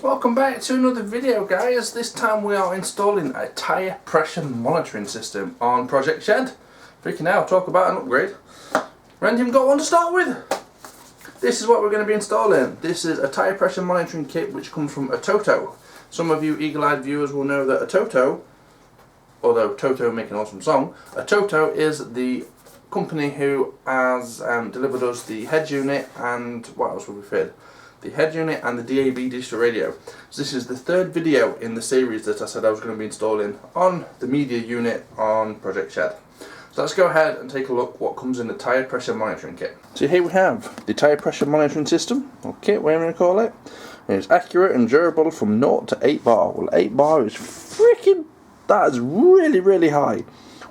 Welcome back to another video, guys. This time we are installing a tyre pressure monitoring system on Project Shed. Freaking hell, talk about an upgrade. Randy, haven't got one to start with. This is what we're going to be installing. This is a tyre pressure monitoring kit which comes from Atoto. Some of you eagle-eyed viewers will know that Atoto, although Toto make an awesome song, Atoto is the company who has delivered us the head unit and what else will we fit? The head unit and the DAB digital radio. So this is the third video in the series that I said I was going to be installing on the media unit on Project Shed. So let's go ahead and take a look what comes in the tyre pressure monitoring kit. So here we have the tyre pressure monitoring system, or kit, whatever you call it. It's accurate and durable from 0 to 8 bar. Well, 8 bar is freaking, that is really high.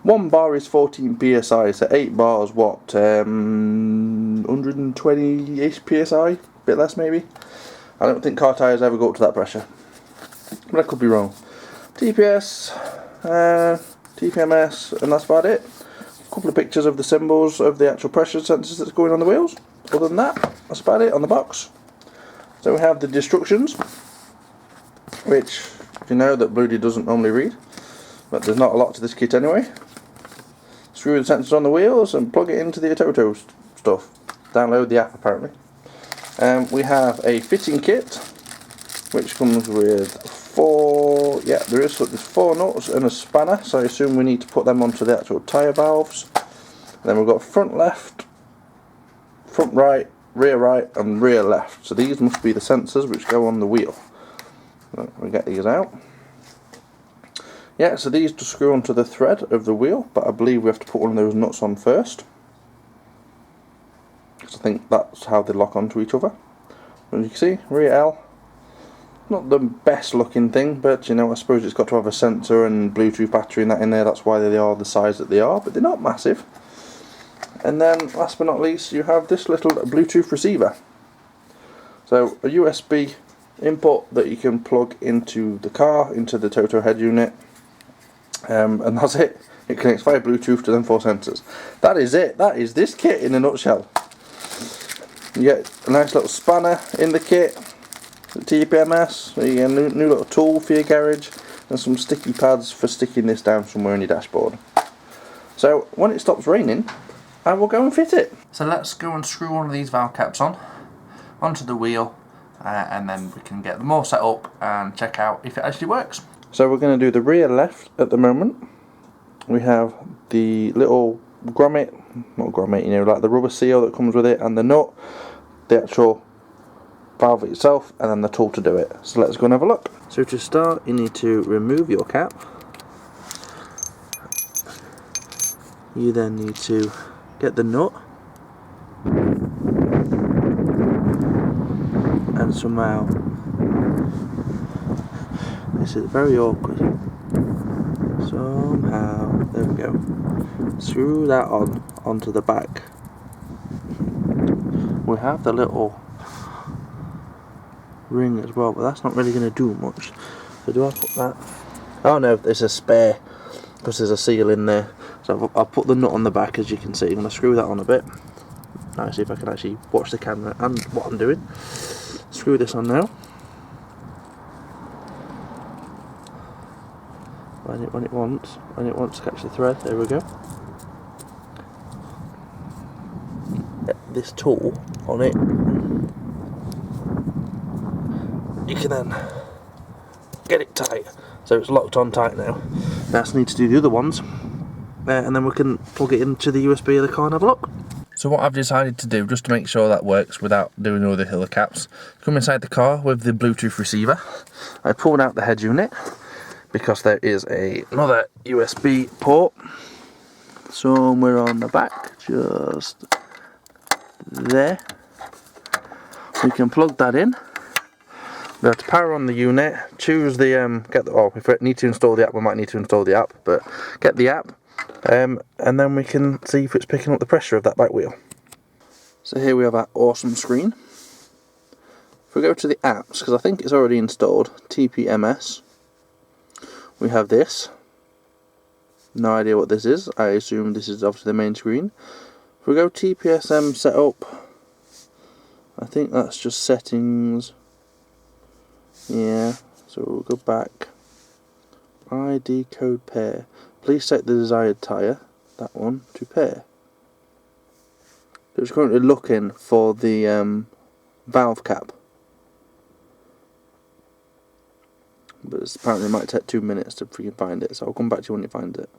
1 bar is 14 psi, so 8 bars what, 120-ish psi? Bit less maybe. I don't think car tyres ever go up to that pressure, but I could be wrong. TPS, TPMS, and that's about it. A couple of pictures of the symbols of the actual pressure sensors that's going on the wheels. Other than that, that's about it on the box. So we have the instructions, which you know that Bluudys doesn't normally read, but there's not a lot to this kit anyway. Screw the sensors on the wheels and plug it into the Atoto stuff. Download the app apparently. We have a fitting kit which comes with there's 4 nuts and a spanner, so I assume we need to put them onto the actual tyre valves. And then we've got front left, front right, and rear left. So these must be the sensors which go on the wheel. So we get these out. Yeah, so these just screw onto the thread of the wheel, but I believe we have to put one of those nuts on first. I think that's how they lock onto each other. As you can see, rear L, not the best looking thing, but you know, I suppose it's got to have a sensor and Bluetooth battery and that in there. That's why they are the size that they are, but they're not massive. And then last but not least, you have this little Bluetooth receiver. So a USB input that you can plug into the car, into the Atoto head unit, and that's it. It connects via Bluetooth to them 4 sensors. That is it. That is this kit in a nutshell. You get a nice little spanner in the kit, the TPMS, so you get a new little tool for your garage, and some sticky pads for sticking this down somewhere on your dashboard. So when it stops raining, I will go and fit it. So let's go and screw one of these valve caps onto the wheel, and then we can get them all set up and check out if it actually works. So we're going to do the rear left at the moment. We have the little grommet, not grommet, you know, like the rubber seal that comes with it, and the nut, the actual valve itself, and then the tool to do it. So let's go and have a look. So to start, you need to remove your cap. You then need to get the nut, and somehow, this is very awkward, somehow, there we go, screw that onto the back. We have the little ring as well, but that's not really going to do much. So do I put that? Oh no, there's a spare, because there's a seal in there. So I'll put the nut on the back, as you can see. I'm going to screw that on a bit. Now see if I can actually watch the camera and what I'm doing. Screw this on now. When it wants to catch the thread, there we go. Get this tool on it. You can then get it tight, so it's locked on tight now. Now I need to do the other ones, and then we can plug it into the USB of the car and have a look. So what I've decided to do, just to make sure that works without doing all the hill caps, come inside the car with the Bluetooth receiver. I pulled out the head unit because there is another USB port somewhere on the back, just there. We can plug that in. We have to power on the unit, choose the, if we need to install the app, we might need to install the app, but get the app, and then we can see if it's picking up the pressure of that back wheel. So here we have our awesome screen. If we go to the apps, because I think it's already installed, TPMS, we have this. No idea what this is, I assume this is obviously the main screen. If we go TPSM setup, I think that's just settings. Yeah, so we'll go back. ID code pair. Please set the desired tyre, that one, to pair. So it's currently looking for the valve cap. But apparently it might take 2 minutes to freaking find it, so I'll come back to you when it finds it.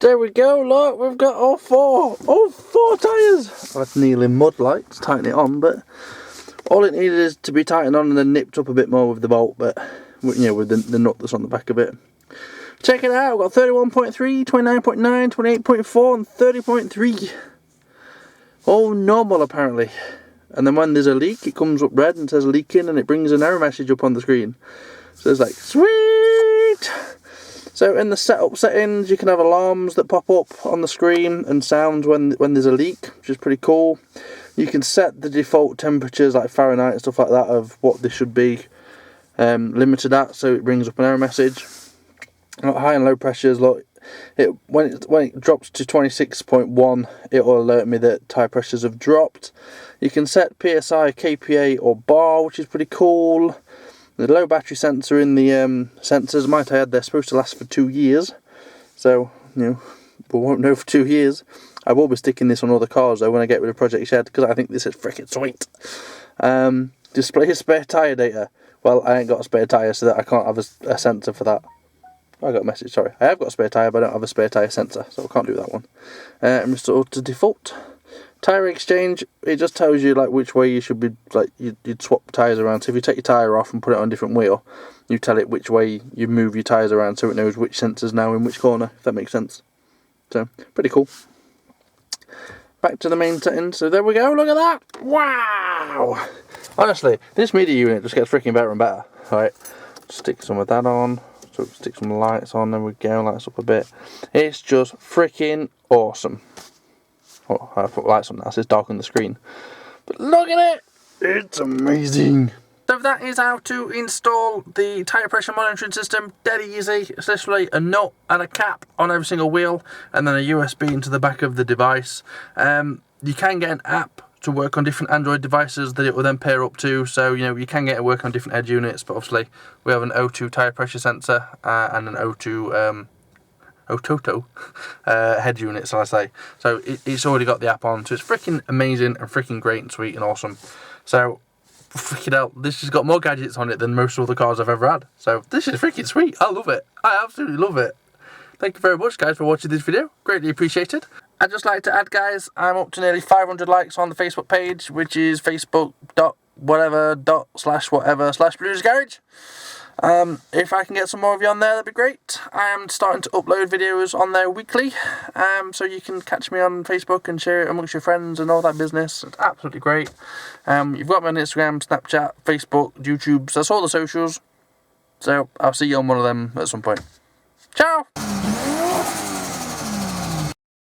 There we go, look, we've got all four tyres! I've had to kneel in mud like to tighten it on, but all it needed is to be tightened on and then nipped up a bit more with the bolt, but you know, with the nut that's on the back of it. Check it out, we've got 31.3, 29.9, 28.4 and 30.3. All normal apparently. And then when there's a leak, it comes up red and says leaking, and it brings an error message up on the screen. So it's like, sweet! So in the setup settings, you can have alarms that pop up on the screen and sounds when there's a leak, which is pretty cool. You can set the default temperatures like Fahrenheit and stuff like that of what they should be limited at, so it brings up an error message. High and low pressures, look, when it drops to 26.1, it will alert me that tyre pressures have dropped. You can set PSI, KPA or bar, which is pretty cool. The low battery sensor in the sensors, might add, they're supposed to last for 2 years. So, you know, we won't know for 2 years. I will be sticking this on other cars though when I get rid of Project Shed, because I think this is freaking sweet. Display spare tyre data. Well, I ain't got a spare tyre, so that I can't have a sensor for that. I got a message, sorry. I have got a spare tyre, but I don't have a spare tyre sensor, so I can't do that one. And restore to default. Tyre exchange, it just tells you like which way you should be, like you'd swap tyres around. So if you take your tyre off and put it on a different wheel, you tell it which way you move your tyres around, so it knows which sensor's now in which corner, if that makes sense. So, pretty cool. Back to the main settings, so there we go, look at that! Wow! Honestly, this media unit just gets freaking better and better. Alright, stick some of that on, so stick some lights on, there we go, lights up a bit. It's just freaking awesome. Oh, I put lights on now, so it's dark on the screen. But look at it! It's amazing! So that is how to install the tyre pressure monitoring system. Dead easy. It's literally a nut and a cap on every single wheel, and then a USB into the back of the device. You can get an app to work on different Android devices that it will then pair up to, so you know you can get it work on different edge units, but obviously we have an O2 tyre pressure sensor and an O2 Atoto head unit, so I say. So it's already got the app on, so it's freaking amazing and freaking great and sweet and awesome. So freaking hell, this has got more gadgets on it than most of the cars I've ever had. So this is freaking sweet. I love it. I absolutely love it. Thank you very much guys for watching this video. Greatly appreciated. I'd just like to add guys, I'm up to nearly 500 likes on the Facebook page, which is facebook.whatever/Bluudys Garage. If I can get some more of you on there, that'd be great. I am starting to upload videos on there weekly, so you can catch me on Facebook and share it amongst your friends and all that business. It's absolutely great. You've got me on Instagram, Snapchat, Facebook, YouTube, so that's all the socials. So I'll see you on one of them at some point. Ciao!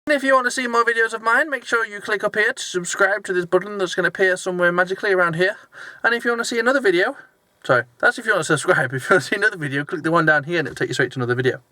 And if you want to see more videos of mine, make sure you click up here to subscribe to this button that's going to appear somewhere magically around here. And if you want to see another video, sorry, that's if you want to subscribe. If you want to see another video, click the one down here and it'll take you straight to another video.